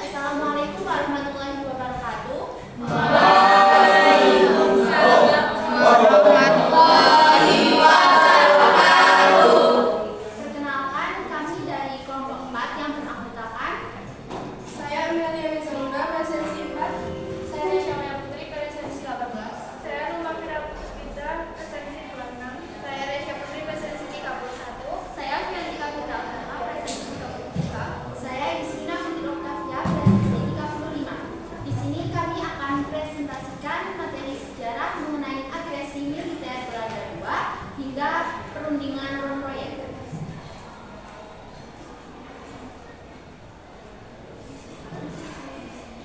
Assalamualaikum warahmatullahi wabarakatuh. Waalaikumsalam warahmatullahi wabarakatuh. Perkenalkan, kami dari kelompok 4 yang beranggotakan Saya Amelia Mizaluna, presensi 4. Saya Syamia Putri, presensi 18. Saya Rumah Fira Puspita, presensi 26. Saya Resya Putri, presensi 31. saya Fiantika Putra Utama, presensi 33. Saya Yusina Putri Oktavia, presensi 35. Di sini kami akan presentasikan materi sejarah mengenai agresi militer Belanda II hingga perundingan Ron Proyek.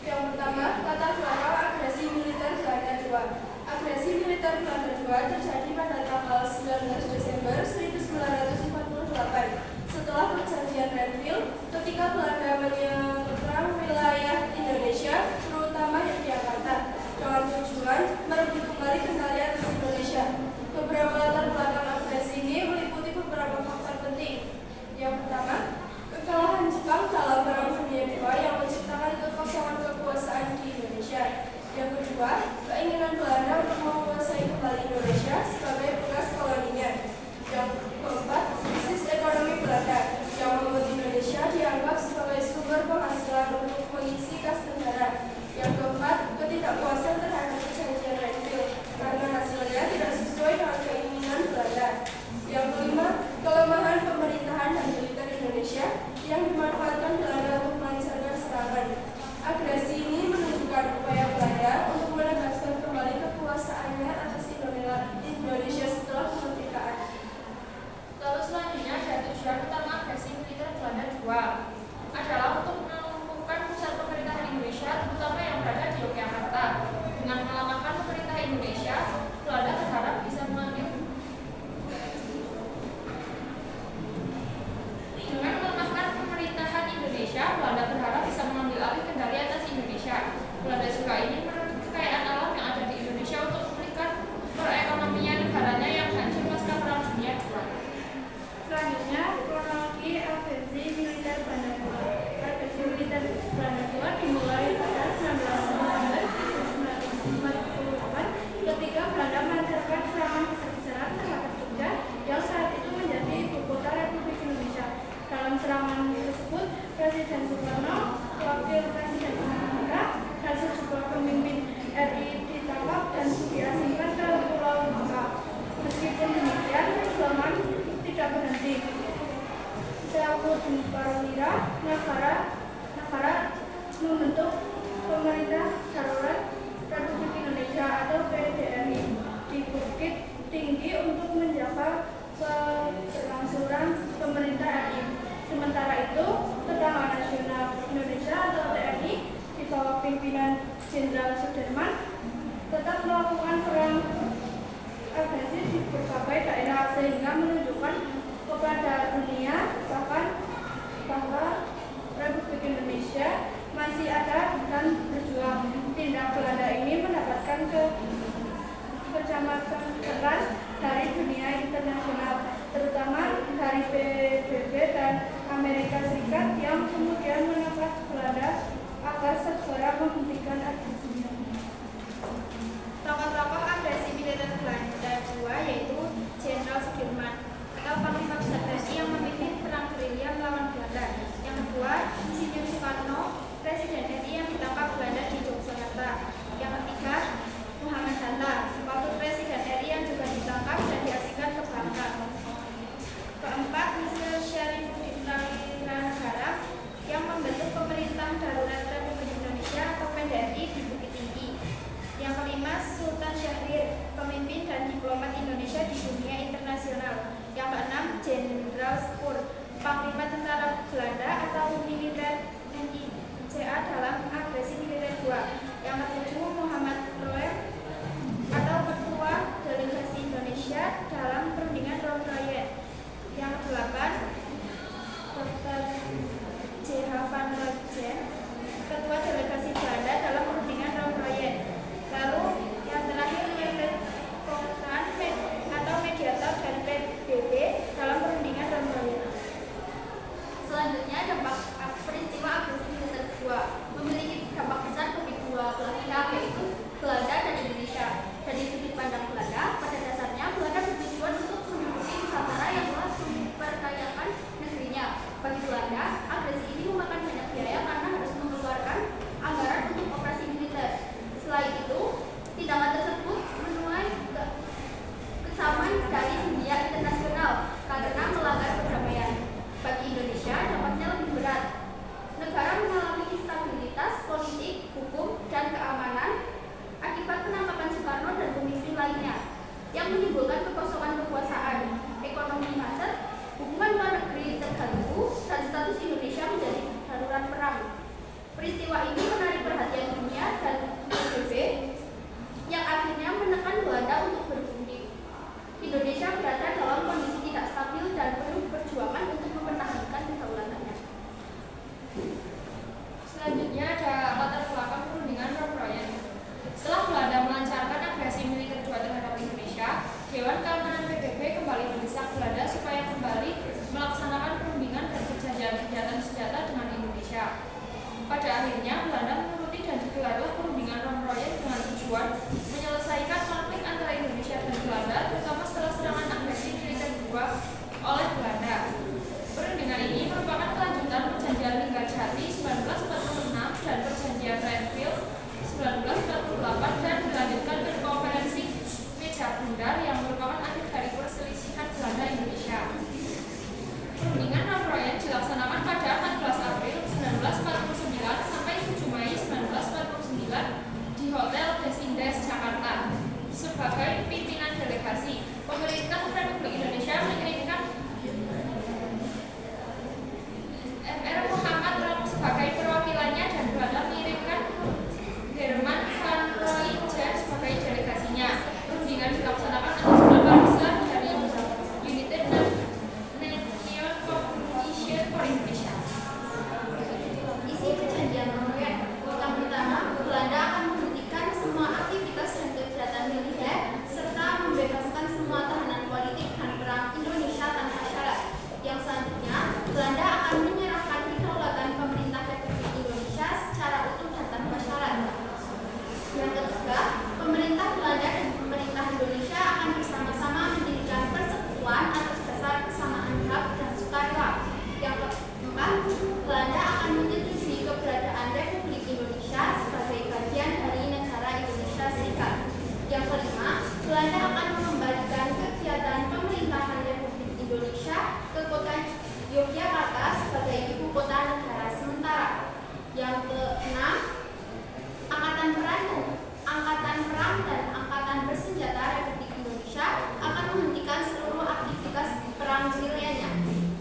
Yang pertama, latar belakang agresi militer Belanda II. Agresi militer Belanda II terjadi pada tanggal 19 Desember 1948 setelah perjanjian Renville ketika Belanda menyerang wilayah Indonesia, terutama Yogyakarta, dengan tujuan merebut kembali kendali atas Indonesia. Beberapa latar belakang agresi ini meliputi beberapa faktor penting. Yang pertama, kekalahan Jepang dalam Perang Dunia II yang menciptakan kekosongan kekuasaan di Indonesia. Yang kedua, keinginan Belanda untuk menguasai kembali Indonesia sebagai bekas koloninya. Yang keempat, krisis ekonomi Belanda yang membuat Indonesia dianggap sebagai sumber penghasilan untuk mengisi kas negara. Yang keempat, ketidakpuasan terhadap perjanjian Renville karena hasilnya tidak sesuai dengan keinginan Belanda. Yang kelima, kelemahan pemerintahan dan militer Indonesia yang dimanfaatkan Belanda untuk melancarkan serangan. Agresi ini menunjukkan upaya Belanda untuk menegaskan kembali kekuasaannya atas Indonesia setelah kemerdekaan. Lalu selanjutnya ada tujuan utama agresi militer Belanda II adalah untuk melumpuhkan pusat pemerintahan Indonesia, terutama yang berada di Yogyakarta. Dengan melemahkan pemerintah Indonesia, Belanda berharap bisa mengambil alih kendali atas Indonesia. Belanda juga ingin merebut kekayaan alam yang ada di Indonesia untuk memulihkan perekonomian negaranya yang hancur pasca Perang Dunia II. Selanjutnya, kronologi agresi militer Belanda II. Agresi militer Belanda II dimulai pada 19 November 1948 ketika Belanda melancarkan serangan besar-besaran terhadap Jogja yang saat itu menjadi ibu kota Republik Indonesia. Dalam serangan tersebut, Presiden Soekarno, Wakil Presiden Hatta, dan sejumlah pemimpin RI ditangkap dan diasingkan ke Pulau Bangka. Meskipun demikian, serangan tidak berhenti. Salahuddin Perwira negara membentuk pemerintah darurat Republik Indonesia atau PDRI di Bukit Tinggi untuk menjaga keberlangsungan pemerintah RI. Sementara itu, Tentara Nasional Indonesia atau TNI di bawah pimpinan Jenderal Sudirman tetap melakukan perang agresi di berbagai daerah sehingga menunjukkan kepada dunia bahwa Republik Indonesia masih ada dan berjuang. Tindak Belanda ini mendapatkan kecaman keras dari dunia internasional, terutama dari PBB dan Amerika Serikat yang kemudian menekan Belanda agar segera menghentikan agresinya. Tokoh-tokoh agresi militer Belanda II yaitu Jenderal Sudirman atau Panglima Besar TNI yang memimpin perang gerilya melawan Belanda. Yang Selanjutnya ada latar belakang perundingan Rom Royen. Setelah Belanda melancarkan agresi militer kedua terhadap Indonesia, Dewan Keamanan PBB kembali mendesak Belanda supaya kembali melaksanakan perundingan dan perjanjian kegiatan senjata dengan Indonesia. Pada akhirnya Belanda menuruti dan digelarlah perundingan Rom Royen dengan tujuan menyelesaikan konflik antara Indonesia dan Belanda, terutama setelah serangan agresi militer kedua oleh Belanda. Perundingan ini merupakan kelanjutan perjanjian Linggarjati 1946 dan perjanjian Renville 1948 dan dilanjutkan ke konferensi Meja Bundar yang merupakan akhir dari perselisihan Belanda Indonesia. Perundingan Rom Royen dilaksanakan pada 14 April 1949 sampai 7 Mei 1949 di Hotel Des Indes, Jakarta. Sebagai pimpinan delegasi, pemerintah Republik Indonesia mengirimkan Mr. Muhammad Rom sebagai perwakilannya dan Belanda mengirimkan Herman van Rooyen sebagai delegasinya. Perundingan dilaksanakan atas nama besar dari United Nations Coalition for Indonesia. Isi perjanjian Rom Royen. Yang pertama, Belanda akan menghentikan semua aktivitas dan kegiatan militer serta membebaskan semua tahanan politik dan perang Indonesia tanpa syarat. Yang selanjutnya, Belanda akan menyerahkan kedaulatan pemerintah Republik Indonesia secara utuh dan tanpa syarat. Yang ketiga, pemerintah Belanda dan pemerintah Indonesia akan bersama-sama mendirikan persekutuan atas dasar kesamaan hak dan sukarela. Yang keempat, Belanda akan menyetujui keberadaan Republik Indonesia sebagai bagian dari negara Indonesia Serikat. Yang kelima, Belanda akan mengembalikan kegiatan pemerintahan Republik Indonesia ke kota Yogyakarta sebagai ibu kota negara sementara. Yang keenam, Angkatan Perang dan Angkatan Bersenjata Republik Indonesia akan menghentikan seluruh aktivitas perang gerilyanya.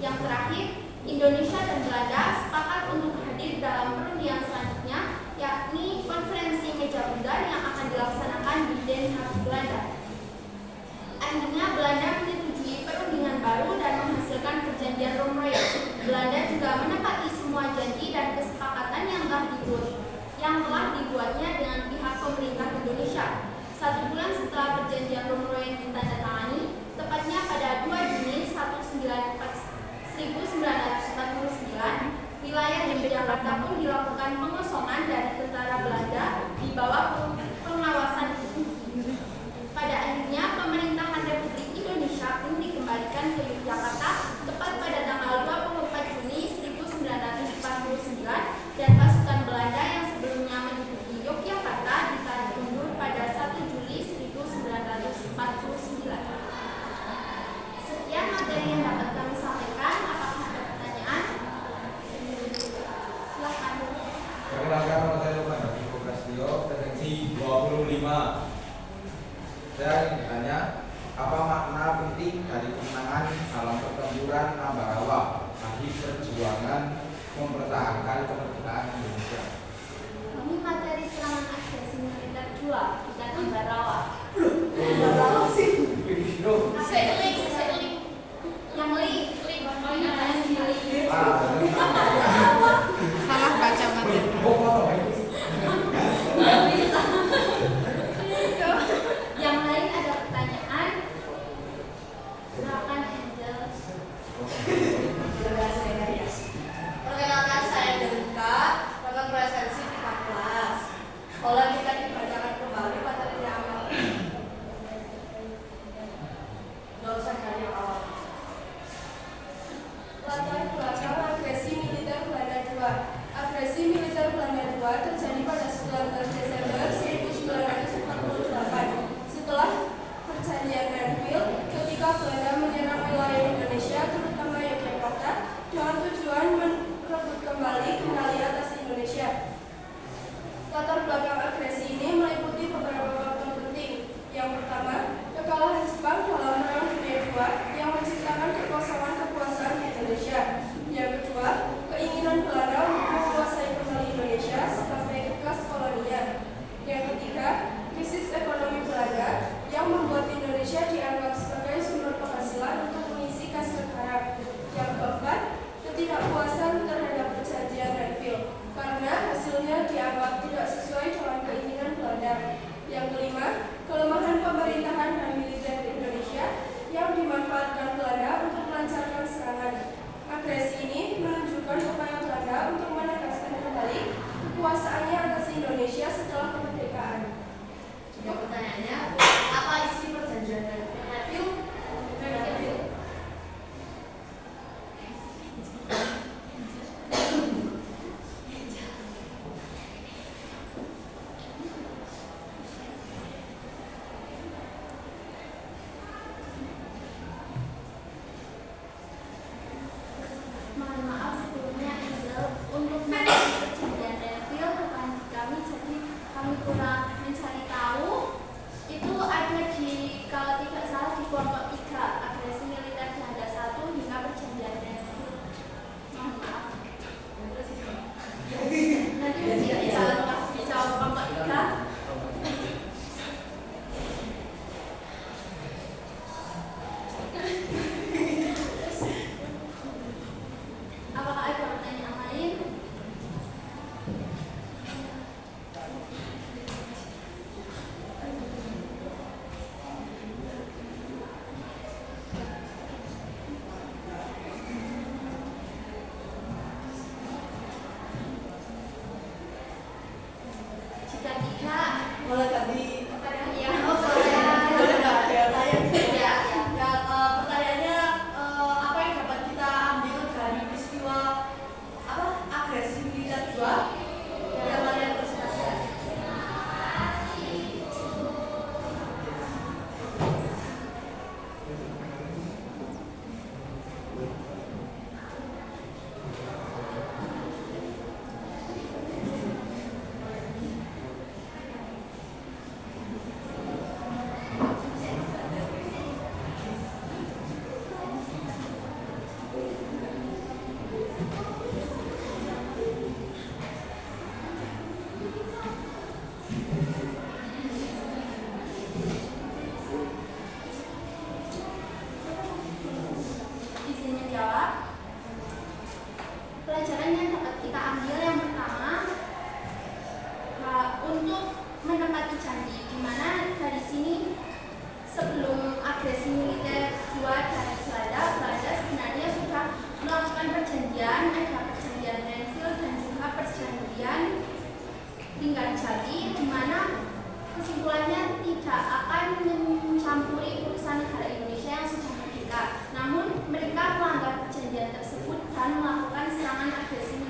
Yang terakhir, Indonesia dan Belanda sepakat untuk hadir dalam perundingan selanjutnya, yakni konferensi Meja Bundar yang akan dilaksanakan di Den Haag, Belanda. Akhirnya Belanda menyetujui perundingan baru dan menghasilkan perjanjian Rom Royen. Belanda juga menepati semua janji dan kesepakatan yang telah dibuatnya dengan pihak pemerintah Indonesia. 1 bulan setelah perjanjian Rom Royen ditandatangani, tepatnya pada 2 Juni 1949, wilayah Yogyakarta pun dilakukan pengosongan dari tentara Belanda di bawah pengawasan Inggris. Pada akhirnya pemerintahan Republik Indonesia pun dikembalikan ke Yogyakarta tepat pada tanggal 24 Juni 1949 dan pasukan Belanda yang sebelumnya menduduki Yogyakarta ditarik mundur pada 1 Juli 1949. Sekian materi yang dapat kami sampaikan. Apakah ada pertanyaan? Silakan. Perkenalkan nama saya Lukman Hakim Prasetyo, presensi 25. Saya ingin bertanya, apa makna penting dari kemenangan dalam pertempuran Ambarawa bagi perjuangan mempertahankan kemerdekaan Indonesia? Kami materi serangan agresi militer dua, bukan Ambarawa. Seling. Yang link. Salah baca materi. Yang lain ada pertanyaan? Silakan Angel. Perkenalkan saya Delika, rekan presensi 13. Boleh kita dibacakan kembali materi yang hasilnya dianggap tidak sesuai dengan keinginan Belanda. Yang kelima, kelemahan pemerintahan dan militer Indonesia yang dimanfaatkan Belanda untuk melancarkan serangan. Agresi ini menunjukkan upaya Belanda untuk menegaskan kembali kekuasaannya atas Indonesia setelah kemerdekaan. Yang pertanyaannya, apa isi perjanjian Renville? Mohon maaf sebelumnya Isel, untuk materi perjanjian Renville bukan kami, jadi kami kurang mencari tahu. Itu ada di, kalau tidak salah, di kelompok 3, agresi militer Belanda 1 hingga perjanjian Renville. Mohon maaf. Nanti mungkin dijawab kelompok 3. Apakah ada pertanyaan lain? Jika tidak, Boleh tadi ya, oh saya. boleh nggak ada tanya? Ya, Ya, pertanyaannya apa yang dapat kita ambil dari peristiwa apa agresi militer 2 yang kalian presentasikan? izin menjawab. Pelajaran yang dapat kita ambil yang pertama, untuk menepati janji, di mana dari sini sebelum agresi militer 2 dari Belanda sebenarnya sudah melakukan perjanjian, ada perjanjian Renville dan juga perjanjian Linggarjati, di mana kesimpulannya tidak akan mencampuri urusan negara Indonesia yang sudah merdeka. Namun mereka melanggar perjanjian tersebut dan melakukan serangan agresi